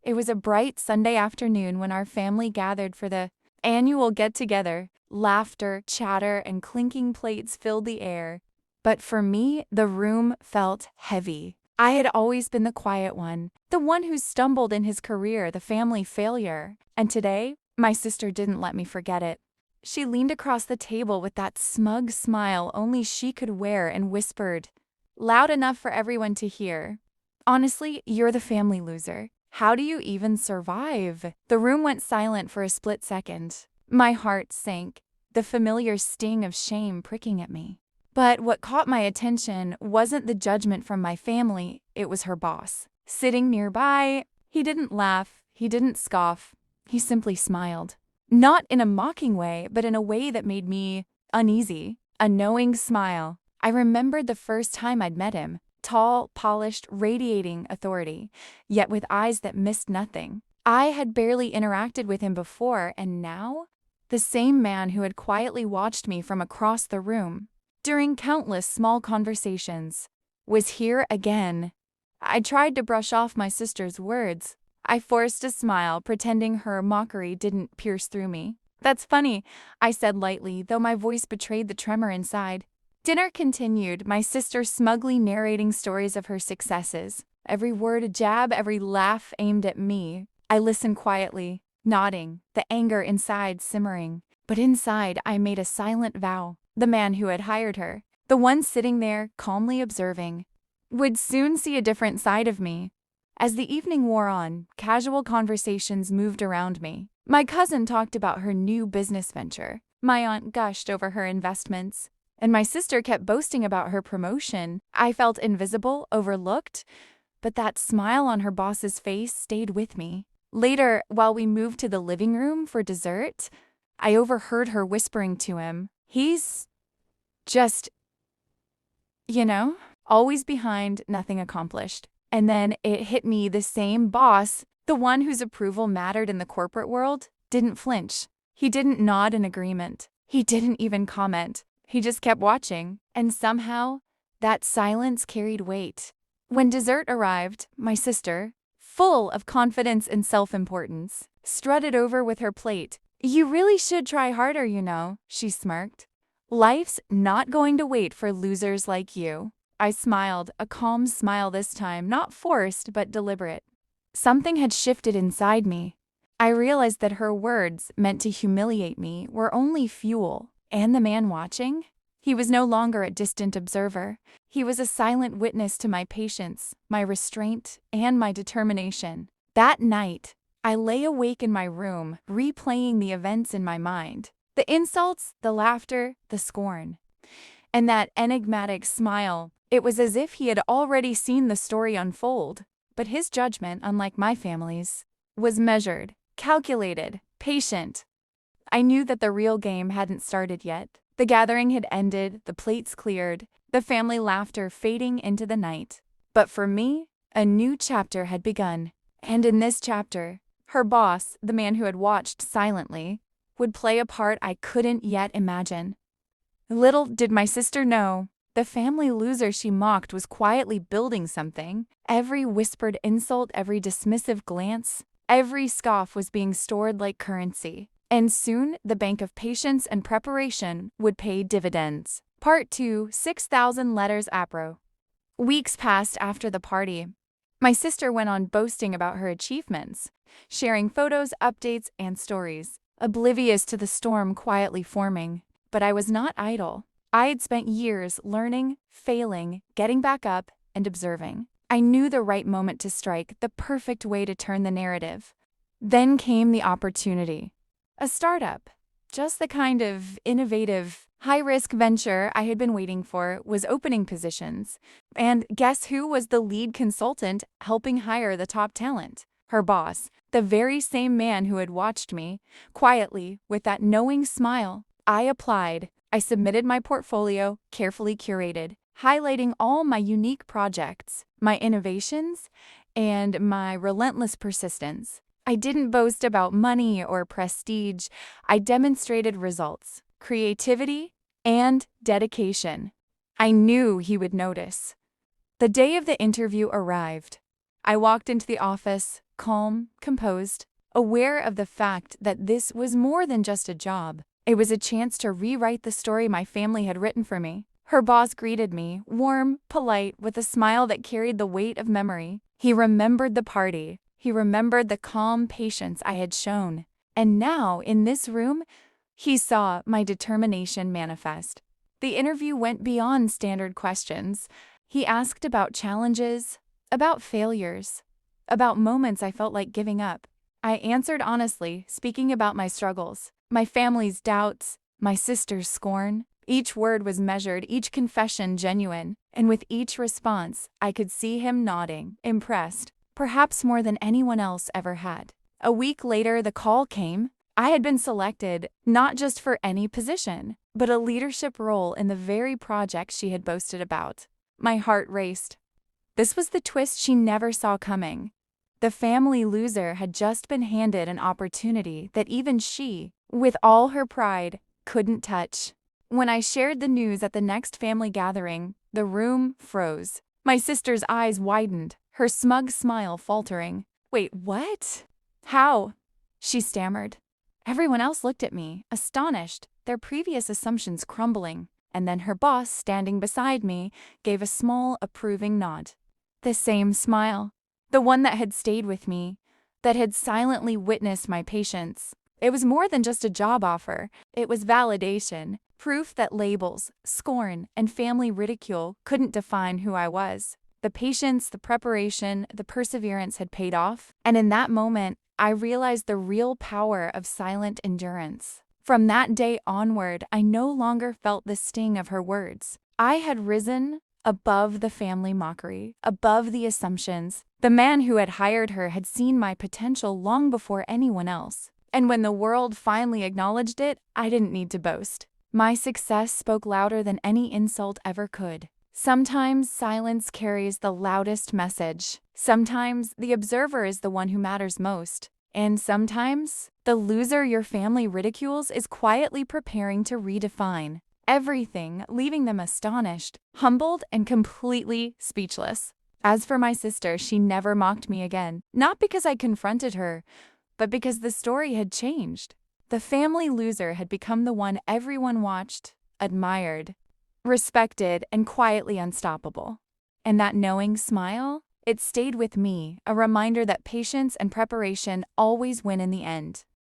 It was a bright Sunday afternoon when our family gathered for the annual get-together. Laughter, chatter, and clinking plates filled the air. But for me, the room felt heavy. I had always been the quiet one, the one who stumbled in his career, the family failure. And today, my sister didn't let me forget it. She leaned across the table with that smug smile only she could wear and whispered, loud enough for everyone to hear, "Honestly, you're the family loser. How do you even survive?" The room went silent for a split second. My heart sank, the familiar sting of shame pricking at me. But what caught my attention wasn't the judgment from my family, it was her boss. Sitting nearby, he didn't laugh, he didn't scoff, he simply smiled. Not in a mocking way, but in a way that made me uneasy. A knowing smile. I remembered the first time I'd met him. Tall, polished, radiating authority, yet with eyes that missed nothing. I had barely interacted with him before, and now, the same man who had quietly watched me from across the room, during countless small conversations, was here again. I tried to brush off my sister's words. I forced a smile, pretending her mockery didn't pierce through me. "That's funny," I said lightly, though my voice betrayed the tremor inside. Dinner continued, my sister smugly narrating stories of her successes. Every word a jab, every laugh aimed at me. I listened quietly, nodding, the anger inside simmering. But inside, I made a silent vow. The man who had hired her, the one sitting there, calmly observing, would soon see a different side of me. As the evening wore on, casual conversations moved around me. My cousin talked about her new business venture. My aunt gushed over her investments. And my sister kept boasting about her promotion. I felt invisible, overlooked, but that smile on her boss's face stayed with me. Later, while we moved to the living room for dessert, I overheard her whispering to him, "He's just, always behind, nothing accomplished." And then it hit me, the same boss, the one whose approval mattered in the corporate world, didn't flinch. He didn't nod in agreement. He didn't even comment. He just kept watching, and somehow, that silence carried weight. When dessert arrived, my sister, full of confidence and self-importance, strutted over with her plate. "You really should try harder, she smirked. "Life's not going to wait for losers like you." I smiled, a calm smile this time, not forced but deliberate. Something had shifted inside me. I realized that her words, meant to humiliate me, were only fuel. And the man watching? He was no longer a distant observer. He was a silent witness to my patience, my restraint, and my determination. That night, I lay awake in my room, replaying the events in my mind. The insults, the laughter, the scorn. And that enigmatic smile. It was as if he had already seen the story unfold. But his judgment, unlike my family's, was measured, calculated, patient. I knew that the real game hadn't started yet. The gathering had ended, the plates cleared, the family laughter fading into the night. But for me, a new chapter had begun. And in this chapter, her boss, the man who had watched silently, would play a part I couldn't yet imagine. Little did my sister know, the family loser she mocked was quietly building something. Every whispered insult, every dismissive glance, every scoff was being stored like currency. And soon, the bank of patience and preparation would pay dividends. Part 2, 6,000 letters apro. Weeks passed after the party. My sister went on boasting about her achievements, sharing photos, updates, and stories, oblivious to the storm quietly forming. But I was not idle. I had spent years learning, failing, getting back up, and observing. I knew the right moment to strike, the perfect way to turn the narrative. Then came the opportunity. A startup, just the kind of innovative, high-risk venture I had been waiting for, was opening positions. And guess who was the lead consultant helping hire the top talent? Her boss, the very same man who had watched me. Quietly, with that knowing smile, I applied. I submitted my portfolio, carefully curated, highlighting all my unique projects, my innovations, and my relentless persistence. I didn't boast about money or prestige. I demonstrated results, creativity, and dedication. I knew he would notice. The day of the interview arrived. I walked into the office, calm, composed, aware of the fact that this was more than just a job. It was a chance to rewrite the story my family had written for me. Her boss greeted me, warm, polite, with a smile that carried the weight of memory. He remembered the party. He remembered the calm patience I had shown. And now, in this room, he saw my determination manifest. The interview went beyond standard questions. He asked about challenges, about failures, about moments I felt like giving up. I answered honestly, speaking about my struggles, my family's doubts, my sister's scorn. Each word was measured, each confession genuine, and with each response, I could see him nodding, impressed, perhaps more than anyone else ever had. A week later, the call came. I had been selected not just for any position, but a leadership role in the very project she had boasted about. My heart raced. This was the twist she never saw coming. The family loser had just been handed an opportunity that even she, with all her pride, couldn't touch. When I shared the news at the next family gathering, the room froze. My sister's eyes widened, her smug smile faltering. "Wait, what? How?" she stammered. Everyone else looked at me, astonished, their previous assumptions crumbling, and then her boss, standing beside me, gave a small, approving nod. The same smile. The one that had stayed with me, that had silently witnessed my patience. It was more than just a job offer. It was validation, proof that labels, scorn, and family ridicule couldn't define who I was. The patience, the preparation, the perseverance had paid off, and in that moment, I realized the real power of silent endurance. From that day onward, I no longer felt the sting of her words. I had risen above the family mockery, above the assumptions. The man who had hired her had seen my potential long before anyone else. And when the world finally acknowledged it, I didn't need to boast. My success spoke louder than any insult ever could. Sometimes silence carries the loudest message. Sometimes the observer is the one who matters most. And sometimes the loser your family ridicules is quietly preparing to redefine everything, leaving them astonished, humbled, and completely speechless. As for my sister, she never mocked me again, not because I confronted her, but because the story had changed. The family loser had become the one everyone watched, admired, respected, and quietly unstoppable. And that knowing smile, it stayed with me, a reminder that patience and preparation always win in the end.